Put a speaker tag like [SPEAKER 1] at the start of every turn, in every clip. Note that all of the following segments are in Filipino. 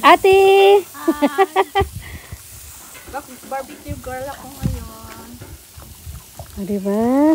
[SPEAKER 1] Ate!
[SPEAKER 2] Barbecue girl ako ngayon.
[SPEAKER 1] O, diba?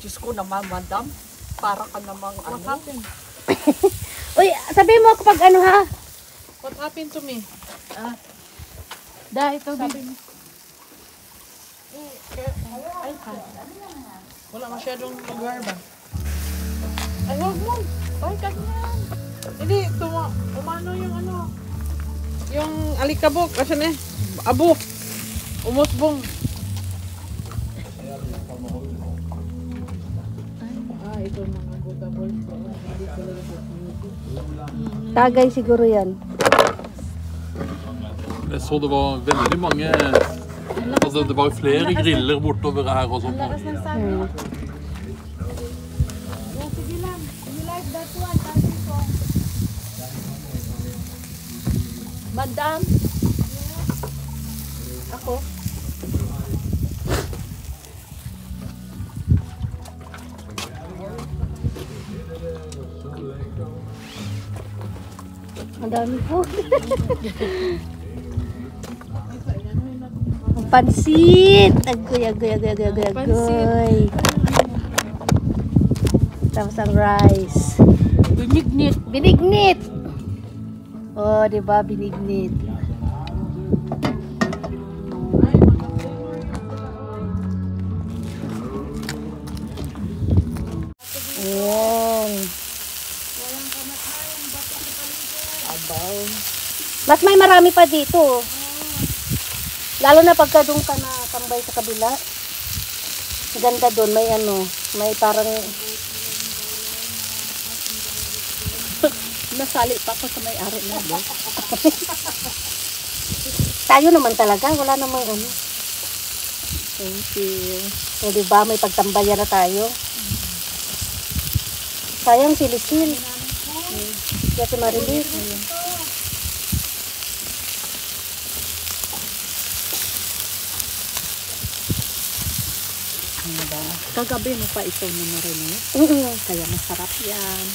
[SPEAKER 2] Diyos ko naman, madam. Para ka namang
[SPEAKER 3] What happened?
[SPEAKER 1] Uy, sabihin mo kapag ano ha?
[SPEAKER 3] What happened to me?
[SPEAKER 1] Ito
[SPEAKER 3] Sabi mo. Ay, wala masyadong lugar ba? Ay, huwag mo. Ay, ganyan. Hindi, umano yung ano. Yung alikabok. Kasi na abo. Umusbong. Ito mga butable.
[SPEAKER 1] Tagay siguro yan.
[SPEAKER 4] Jeg så det var veldig mange, altså det var flere griller bortover her og sånt.
[SPEAKER 2] Madam. Ako.
[SPEAKER 1] Ang dami po. Ang pansit! Agoy, agoy, agoy, agoy, agoy, agoy. Tapos ang rice.
[SPEAKER 2] Binignit.
[SPEAKER 1] Binignit! Oh, diba? Binignit. Ayan. Mas may marami pa dito. Lalo na pagka doon ka na tambay sa kabila. Ganda doon, may ano, may parang
[SPEAKER 2] Nasali pa ako sa may-ari na doon.
[SPEAKER 1] tayo naman talaga, wala namang ano.
[SPEAKER 2] Thank you.
[SPEAKER 1] O diba, may pagtambayan na tayo. Sayang si Lisil. Kaya si Marilis.
[SPEAKER 2] Kagabi mo pa ito na marinig. Kaya masarap yan.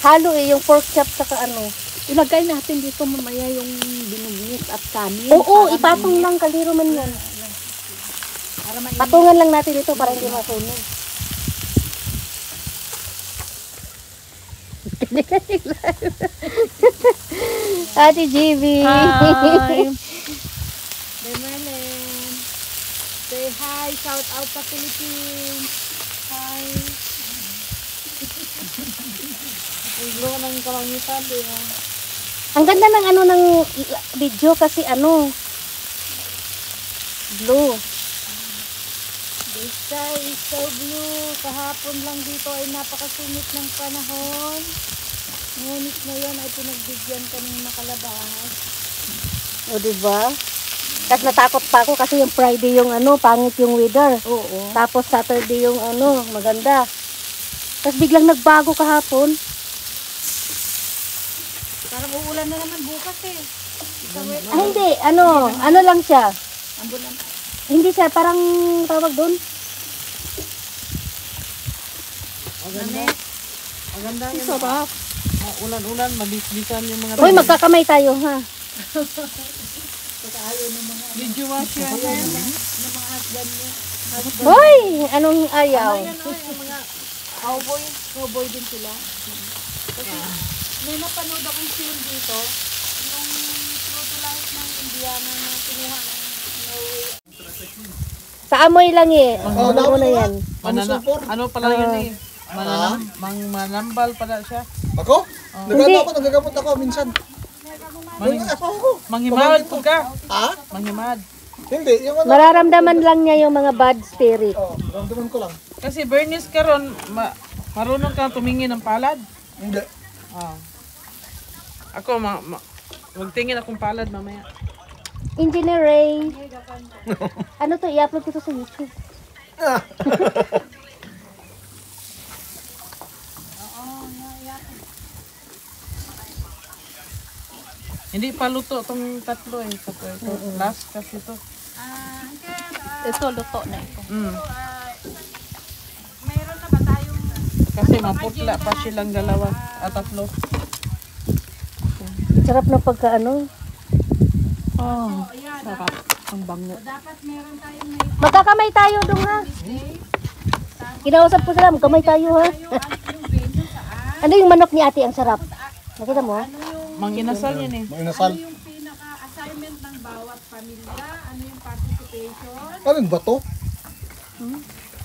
[SPEAKER 1] Halo yung pork chop saka ano.
[SPEAKER 2] Ilagay natin dito mamaya yung binugnit at kanin.
[SPEAKER 1] Oo, ipatong lang kaliro man yan. Patungan lang natin ito para hindi masunog. Ate JB.
[SPEAKER 2] Hi. Demerlen. Say hi. Shout out sa Philippines. Hi. Iglo ng kalangitan.
[SPEAKER 1] Ang ganda ng ano ng video kasi ano blue.
[SPEAKER 2] The sky is so blue. Kahapon lang dito ay napakasungit ng panahon. Ngunit ngayon ay pinagbigyan ka ng makalabas.
[SPEAKER 1] O diba? Tapos natakot pa ako kasi yung Friday yung ano, pangit yung weather.
[SPEAKER 2] Oo.
[SPEAKER 1] Tapos Saturday yung ano, maganda. Tapos biglang nagbago kahapon.
[SPEAKER 2] Parang uulan na naman bukas eh.
[SPEAKER 1] Ah, hindi. Ano lang siya.
[SPEAKER 2] Ambulan.
[SPEAKER 1] Hindi siya, parang tawag doon.
[SPEAKER 3] Maganda yun.
[SPEAKER 2] Sarap.
[SPEAKER 3] Ulan-ulan, mabisbisan yung mga...
[SPEAKER 1] Uy, magkakamay tayo, ha?
[SPEAKER 3] Did you wash your hands?
[SPEAKER 1] Hoy! Anong ayaw?
[SPEAKER 2] Yung mga cowboy. Cowboy din sila. Kasi may napanood akong film dito. Yung true to life ng Indiana na kinuha ng Norway.
[SPEAKER 1] Sa amoy lang eh. Ano na yan?
[SPEAKER 3] Ano pala yun eh? Manambal pala siya.
[SPEAKER 5] Ako? Nagano ako, nagagamot ako minsan.
[SPEAKER 3] Manghimad po ka.
[SPEAKER 5] Ha?
[SPEAKER 3] Manghimad.
[SPEAKER 5] Hindi, yung ano.
[SPEAKER 1] Mararamdaman lang niya yung mga bad spirit.
[SPEAKER 5] Oh, ramdaman ko lang.
[SPEAKER 3] Kasi Bernice karon marunong kang tumingin ng palad.
[SPEAKER 5] Hindi.
[SPEAKER 3] Ah. Ako magtingin akong palad mamaya.
[SPEAKER 1] Engineer Ray. Ano to? I-upload ko to sa YouTube.
[SPEAKER 3] Hindi pa luto tong tatlo eh. Ito. Last kasi ito.
[SPEAKER 2] Ito, luto na ito.
[SPEAKER 3] Kasi maputla pa silang dalawa at tatlo.
[SPEAKER 1] Sarap ng pagkaano.
[SPEAKER 2] Oh, sarap. Ang bango.
[SPEAKER 1] Magkakamay tayo dong ha. Kinausap ko sila, magkamay tayo ha. Ano yung manok ni ate ang sarap? Nakita mo?
[SPEAKER 3] Mang inasal yan eh.
[SPEAKER 5] Mga inasal.
[SPEAKER 2] Yung pinaka-assignment ng bawat pamilya, ano yung participation.
[SPEAKER 5] Ano yung bato?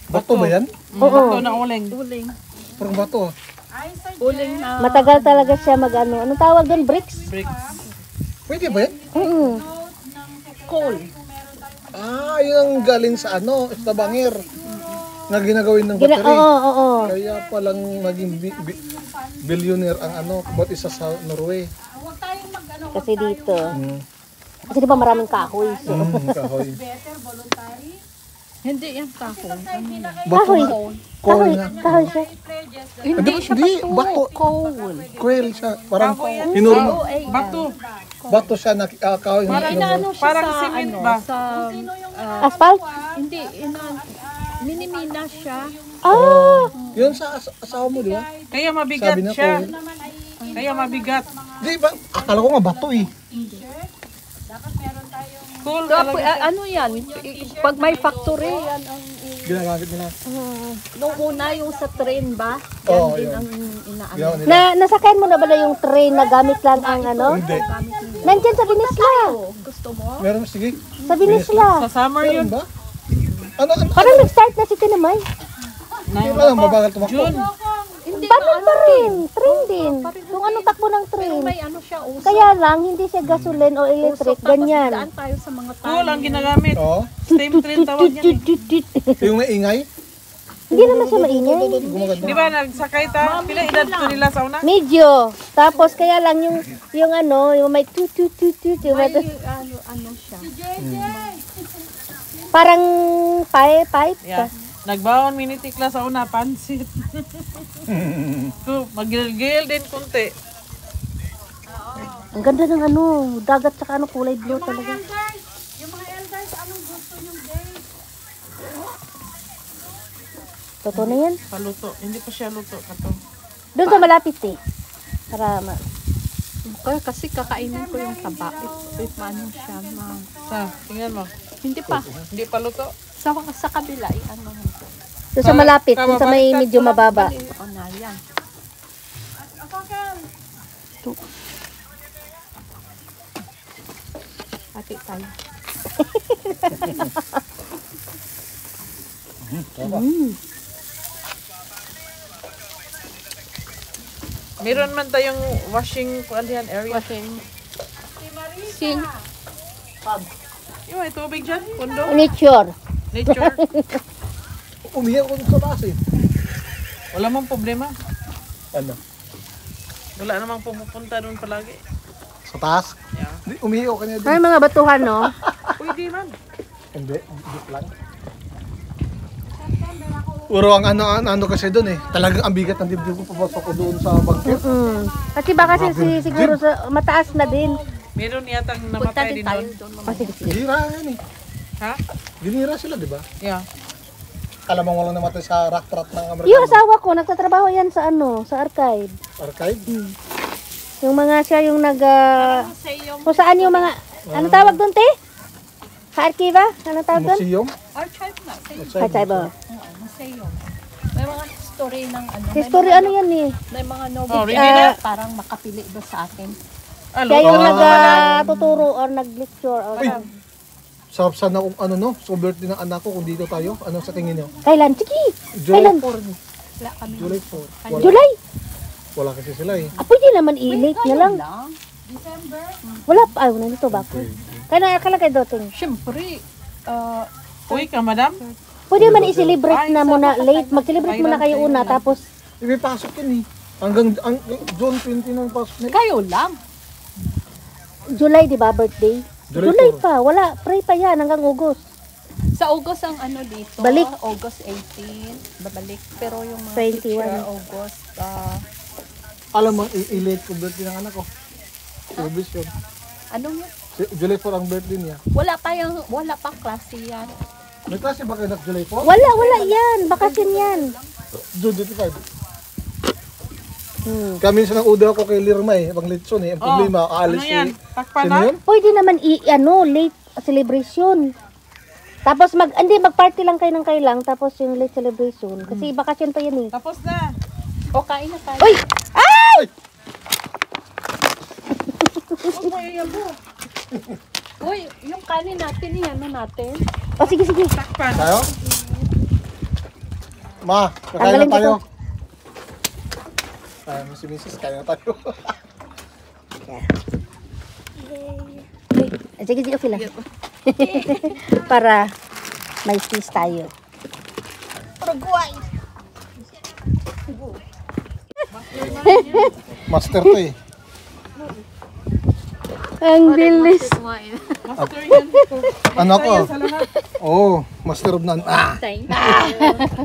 [SPEAKER 5] Bato ba yan?
[SPEAKER 1] Oo.
[SPEAKER 3] Bato na uling.
[SPEAKER 2] Uling.
[SPEAKER 5] Parang bato ah.
[SPEAKER 2] Uling na.
[SPEAKER 1] Matagal talaga siya mag-ano. Anong tawag doon? Bricks?
[SPEAKER 3] Bricks.
[SPEAKER 5] Pwede ba yan?
[SPEAKER 2] Coal.
[SPEAKER 5] Ah, yun ang galing sa ano, Estabangir. Na ginagawin ng
[SPEAKER 1] Oo,
[SPEAKER 5] battery.
[SPEAKER 1] oo.
[SPEAKER 5] Kaya palang naging billionaire ang ano, bawat isa sa Norway.
[SPEAKER 1] Kasi dito.
[SPEAKER 5] Mm.
[SPEAKER 1] Kasi di ba maraming kahoy. So.
[SPEAKER 5] Kahoy.
[SPEAKER 2] Hindi yan tako.
[SPEAKER 5] Bato
[SPEAKER 1] Kahoy.
[SPEAKER 5] nga.
[SPEAKER 1] Kahoy.
[SPEAKER 5] Coal nga.
[SPEAKER 1] Kahoy siya.
[SPEAKER 2] Hindi siya
[SPEAKER 5] Hindi,
[SPEAKER 2] bato.
[SPEAKER 5] bato.
[SPEAKER 2] Coal.
[SPEAKER 5] Coil siya. Parang hinurma.
[SPEAKER 3] Bato.
[SPEAKER 5] Bato siya na kahoy.
[SPEAKER 2] Parang inaano siya
[SPEAKER 3] Parang
[SPEAKER 2] sa
[SPEAKER 3] cement
[SPEAKER 2] ano,
[SPEAKER 3] ba?
[SPEAKER 2] sa
[SPEAKER 1] Asphalt?
[SPEAKER 2] hindi minimina siya.
[SPEAKER 1] Ah!
[SPEAKER 5] Yun sa asawa mo, di ba?
[SPEAKER 3] Kaya mabigat
[SPEAKER 5] Sabi na
[SPEAKER 3] siya.
[SPEAKER 5] coil.
[SPEAKER 3] Kaya mabigat.
[SPEAKER 5] Di ba? Akala ko nga bato eh.
[SPEAKER 3] Cool talaga.
[SPEAKER 2] Ano yan? Pag may factory, yan ang
[SPEAKER 5] Ginagamit nila.
[SPEAKER 2] nung una yung sa train ba? Yan
[SPEAKER 5] Oo,
[SPEAKER 2] din
[SPEAKER 5] yun.
[SPEAKER 2] ang inaano.
[SPEAKER 5] Ginawa nila.
[SPEAKER 1] Nasakayan mo na ba na yung train na gamit lang ang ano?
[SPEAKER 5] Hindi.
[SPEAKER 1] Nandyan sa Binisla.
[SPEAKER 2] Gusto mo?
[SPEAKER 5] Meron, sige.
[SPEAKER 1] Sa Binisla.
[SPEAKER 3] Sa summer yun.
[SPEAKER 5] Meron ba? Ano?
[SPEAKER 1] Parang nag-start na si Tinamay.
[SPEAKER 5] Ano? Mabagal tumakbo.
[SPEAKER 3] June.
[SPEAKER 2] Hindi
[SPEAKER 1] Paano pa rin? Train din. Kung anong takbo ng
[SPEAKER 2] Pero
[SPEAKER 1] train.
[SPEAKER 2] may ano siya uso.
[SPEAKER 1] Kaya lang, hindi siya gasoline o electric.
[SPEAKER 2] Tapos
[SPEAKER 1] Ganyan.
[SPEAKER 2] daan tayo sa mga
[SPEAKER 3] Cool ang ginagamit.
[SPEAKER 5] Oo.
[SPEAKER 3] Steam train tawag yan eh.
[SPEAKER 5] Yung maingay.
[SPEAKER 1] Hindi naman siya maingay.
[SPEAKER 5] Gumaganda.
[SPEAKER 3] Di ba nagsakay ta? Pila edad ko nila sa una?
[SPEAKER 1] Medyo. Tapos kaya lang yung ano, yung may tut. Yung may
[SPEAKER 2] ano siya.
[SPEAKER 1] parang pipe.
[SPEAKER 3] Yeah. Nagbaon minitikla sa una, pansit. So, magil-gil din kunti.
[SPEAKER 1] Ang ganda ng ano, dagat tsaka ano, kulay blue talaga.
[SPEAKER 2] Yung mga elders, anong gusto yung day?
[SPEAKER 1] Totoo na yan.
[SPEAKER 3] Paluto. Hindi pa siya luto. Kato.
[SPEAKER 1] Doon sa malapit eh. Para
[SPEAKER 2] Kaya kasi kakainin ko yung taba. If ano siya,
[SPEAKER 3] Sa, tingnan mo.
[SPEAKER 2] hindi pa.
[SPEAKER 3] Hindi pa luto.
[SPEAKER 2] Sa kabila, ano ito.
[SPEAKER 1] doon sa malapit, doon sa may medyo mababa.
[SPEAKER 2] O na, yan. Pati tayo.
[SPEAKER 3] Meron man tayong washing area.
[SPEAKER 2] Washing. Sing.
[SPEAKER 3] Yung may tubig dyan. Pundo.
[SPEAKER 1] Nature.
[SPEAKER 3] Nature.
[SPEAKER 5] Umiyak ko sa taas eh.
[SPEAKER 3] Wala mong problema.
[SPEAKER 5] Ano?
[SPEAKER 3] Wala namang pumupunta doon palagi.
[SPEAKER 5] Sa taas?
[SPEAKER 3] Yeah.
[SPEAKER 5] Hindi, umiyak ka niya
[SPEAKER 1] Ay,
[SPEAKER 5] din.
[SPEAKER 1] mga batuhan, no?
[SPEAKER 3] Pwede man.
[SPEAKER 5] Hindi, hindi lang. Puro ang ano kasi doon eh. Talagang ang bigat ng dibdib ko papasok ko doon sa bangkit.
[SPEAKER 1] Kasi baka siguro sa, mataas na din.
[SPEAKER 3] Meron yatang
[SPEAKER 2] Punta
[SPEAKER 3] namatay
[SPEAKER 2] din
[SPEAKER 3] din
[SPEAKER 2] tayo
[SPEAKER 3] doon.
[SPEAKER 2] doon.
[SPEAKER 1] Oh, sige, sige.
[SPEAKER 5] Ginira yan eh.
[SPEAKER 3] Ha?
[SPEAKER 5] Ginira sila, di ba?
[SPEAKER 3] Yeah.
[SPEAKER 5] Alam mo walang namatay sa rock trot ng
[SPEAKER 1] Yung
[SPEAKER 5] Amerikano.
[SPEAKER 1] asawa ko, nagtatrabaho yan sa ano, sa archive.
[SPEAKER 5] Archive?
[SPEAKER 1] Yung mga siya yung
[SPEAKER 2] Museum.
[SPEAKER 1] kung saan yung mga, ano tawag doon, te? Sa arkiba? Ano tawag doon?
[SPEAKER 5] Museum?
[SPEAKER 2] Archive na.
[SPEAKER 1] Archive, oh.
[SPEAKER 2] Museum. May mga history ng ano.
[SPEAKER 1] History, ano yan eh?
[SPEAKER 2] May mga
[SPEAKER 3] Oh,
[SPEAKER 2] novel.
[SPEAKER 3] really na?
[SPEAKER 2] Parang makapili ba sa atin.
[SPEAKER 1] Siya yung nagtuturo or nag-lecture. Or,
[SPEAKER 5] Ay! Sarap sana kung ano no, so birthday ng anak ko kung dito tayo. Ano sa tingin niyo?
[SPEAKER 1] Kailan? Sige!
[SPEAKER 5] July
[SPEAKER 1] Kailan?
[SPEAKER 5] 4.
[SPEAKER 2] Wala kami.
[SPEAKER 5] July 4. Wala,
[SPEAKER 1] July!
[SPEAKER 5] wala kasi sila eh.
[SPEAKER 1] Ah, pwede naman i-late na lang. Wala pa. Ay, nandito ba ako? Kaya nakalagay doon.
[SPEAKER 2] Siyempre,
[SPEAKER 3] Uy ka, madam?
[SPEAKER 1] Pwede man i-celebrate na muna late. Mag-celebrate muna kayo una. Tapos,
[SPEAKER 5] Ipipasok yun eh. Hanggang June 20 nang pasok nila.
[SPEAKER 2] kayo lang.
[SPEAKER 1] July, di ba, birthday?
[SPEAKER 5] July
[SPEAKER 1] July
[SPEAKER 5] 4.
[SPEAKER 1] pa. Wala. Pray pa yan hanggang August.
[SPEAKER 2] Sa August ang ano dito.
[SPEAKER 1] Balik.
[SPEAKER 2] August 18. Babalik. Pero yung mga
[SPEAKER 1] 21.
[SPEAKER 2] picture, August.
[SPEAKER 5] Alam mo, i-late ko birthday ng anak ko. Service yun.
[SPEAKER 2] Ano yun?
[SPEAKER 5] July 4 ang birthday niya.
[SPEAKER 2] Wala pang klase yan.
[SPEAKER 5] May klase ba kayo na July 4?
[SPEAKER 1] Wala yan. Bakasyon yan.
[SPEAKER 5] June 25. Kaya minsan ang uda ako kay Lirma eh, pang litson eh. Ang problema, aalis
[SPEAKER 3] Ano yan?
[SPEAKER 5] eh.
[SPEAKER 3] Takpan
[SPEAKER 5] Sino
[SPEAKER 3] na?
[SPEAKER 5] yun?
[SPEAKER 1] Pwede naman late celebration. Tapos mag-party lang kayo ng kailang, tapos yung late celebration. Kasi bakasyon pa yan eh.
[SPEAKER 3] Tapos na.
[SPEAKER 2] O, kain na tayo.
[SPEAKER 1] Uy! Ay!
[SPEAKER 3] Huwag mo iyabo.
[SPEAKER 2] Uy, yung kanin natin, ano natin?
[SPEAKER 1] O sige, sige.
[SPEAKER 3] Takpan.
[SPEAKER 5] Tayo? Ma, kakain
[SPEAKER 1] Tanggalin
[SPEAKER 5] na tayo.
[SPEAKER 1] ko
[SPEAKER 5] Ay, si Mrs. Kaya na tayo.
[SPEAKER 1] Sige, sige, okay lang. Para may peace tayo.
[SPEAKER 5] Master to eh.
[SPEAKER 1] Ang bilis.
[SPEAKER 3] Master yan.
[SPEAKER 5] Ano ko?
[SPEAKER 3] Sa lahat.
[SPEAKER 5] Oh, master of none.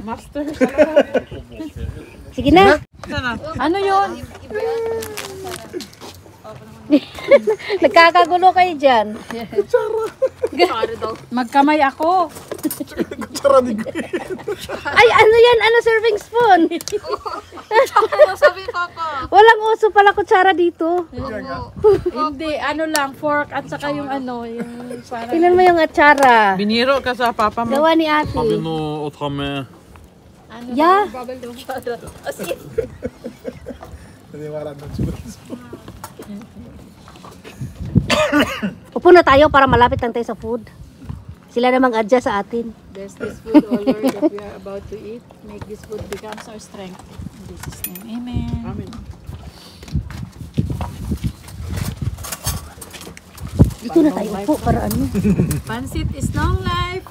[SPEAKER 3] Master sa lahat.
[SPEAKER 1] Sige na.
[SPEAKER 3] Sana.
[SPEAKER 2] Ano yun?
[SPEAKER 1] Nagkakagulo kayo dyan.
[SPEAKER 2] Magkamay ako.
[SPEAKER 5] Kutsara ni Gwen.
[SPEAKER 1] Ay, ano yan? Ano serving spoon?
[SPEAKER 2] Sabi ko ako.
[SPEAKER 1] Walang uso pala kutsara dito.
[SPEAKER 2] Hindi, ano lang, fork at saka yung ano, yung parang...
[SPEAKER 1] Tingnan mo yung atsara.
[SPEAKER 3] Biniro ka sa papa mo.
[SPEAKER 1] Gawa ni ate.
[SPEAKER 4] Har vi noe å ta med?
[SPEAKER 1] Yeah.
[SPEAKER 5] Naniwala na siguro.
[SPEAKER 1] Upo na tayo para malapit lang tayo sa food. Sila namang adjust sa atin.
[SPEAKER 2] Bless this food, O Lord, that we are about to eat. Make this food becomes our strength. In Jesus' name, amen.
[SPEAKER 3] Amen.
[SPEAKER 1] Dito na tayo upo para ano.
[SPEAKER 2] Pansit is long life.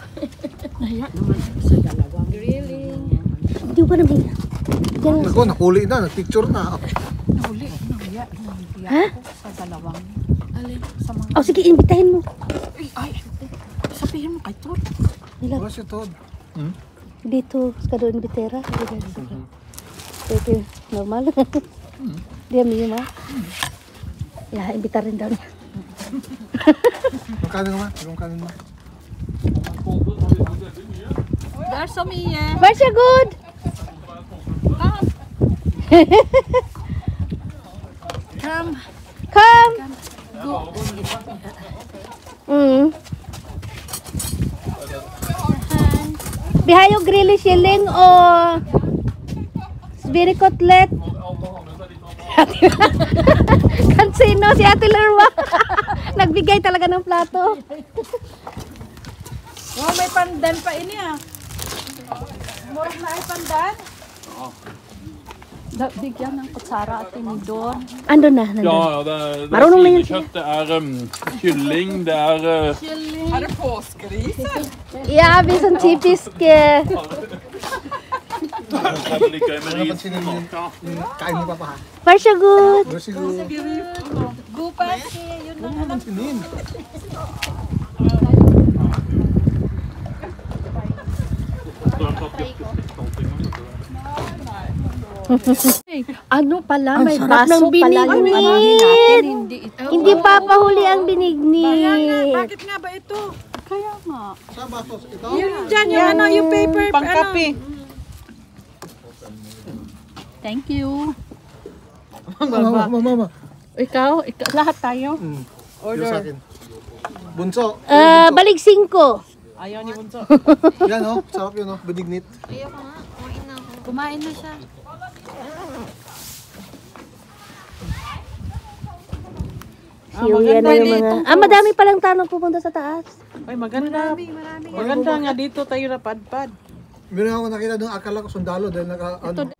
[SPEAKER 2] Naya naman sa dalawang grilling.
[SPEAKER 1] Hindi ba naman yan? Yan.
[SPEAKER 5] Naku, nakuli na, nagpicture na.
[SPEAKER 2] Nahuli, nahaya ako sa dalawang. Alin? Sa mga...
[SPEAKER 1] Oh, sige, imbitahin mo.
[SPEAKER 2] Ay, sabihin mo kay Tor.
[SPEAKER 1] Nila,
[SPEAKER 5] Wala si Todd.
[SPEAKER 1] dito, sa doon bitera. Ito, normal. Dia miyo ma. Ya, imbita rin daw niya.
[SPEAKER 5] Magkano naman? Anong kanin mo?
[SPEAKER 2] There's some here.
[SPEAKER 1] Marsha, good!
[SPEAKER 2] Come.
[SPEAKER 1] Come! Bihayo grilly shilling o sbiri cutlet. Kansino si Ate Lerma. Nagbigay talaga ng plato.
[SPEAKER 2] Oh, may pandan pa ini ah. Murag na ay pandan. Bigyan ng kutsara at tinidor.
[SPEAKER 1] Ando na. Nandun.
[SPEAKER 4] Ja, det
[SPEAKER 1] Marunong na yun
[SPEAKER 4] svinekjøtt, det kylling, det
[SPEAKER 3] Er det påskegris?
[SPEAKER 1] Ja, vi sånn typisk
[SPEAKER 4] det er litt gøy med ris.
[SPEAKER 5] Napansinin mo yung kain mo pa pa ha?
[SPEAKER 1] Marsha, good.
[SPEAKER 5] Wala siguro.
[SPEAKER 2] Gupas, yun lang.
[SPEAKER 5] Napansinin.
[SPEAKER 2] Ano pala,
[SPEAKER 1] Ang
[SPEAKER 2] may
[SPEAKER 1] sarap
[SPEAKER 2] baso
[SPEAKER 1] ng
[SPEAKER 2] pala yung
[SPEAKER 1] binig.
[SPEAKER 2] anahin natin. Hindi ito.
[SPEAKER 1] Hindi papahuli ang binignit.
[SPEAKER 3] Bakit nga ba ito?
[SPEAKER 2] Kaya nga.
[SPEAKER 5] Saan ba ito? Ito?
[SPEAKER 3] Diyan yung ano, yung paper. Pangkapi.
[SPEAKER 2] Thank you.
[SPEAKER 5] Mama.
[SPEAKER 2] Ikaw, lahat tayo.
[SPEAKER 5] Order. Sa akin. Bunso.
[SPEAKER 1] Balik 5.
[SPEAKER 3] Ayaw ni Bunso.
[SPEAKER 5] Yan oh, sarap yun oh, binignit.
[SPEAKER 2] Kumain na siya.
[SPEAKER 1] Yan na yung mga... madami palang tanong pupunta sa taas.
[SPEAKER 3] Ay, maganda. Maganda nga dito tayo na padpad.
[SPEAKER 5] Meron ako nakita doon, akala ko sundalo dahil naka, ano,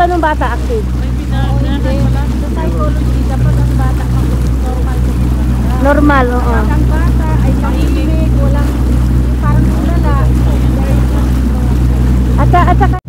[SPEAKER 1] nung bata active?
[SPEAKER 3] May pinagdahan pala.
[SPEAKER 2] Sa psychology, dapat ang bata normal to.
[SPEAKER 1] Normal, oo.
[SPEAKER 2] Pag ang bata ay tahimik, walang parang tulala.
[SPEAKER 1] At saka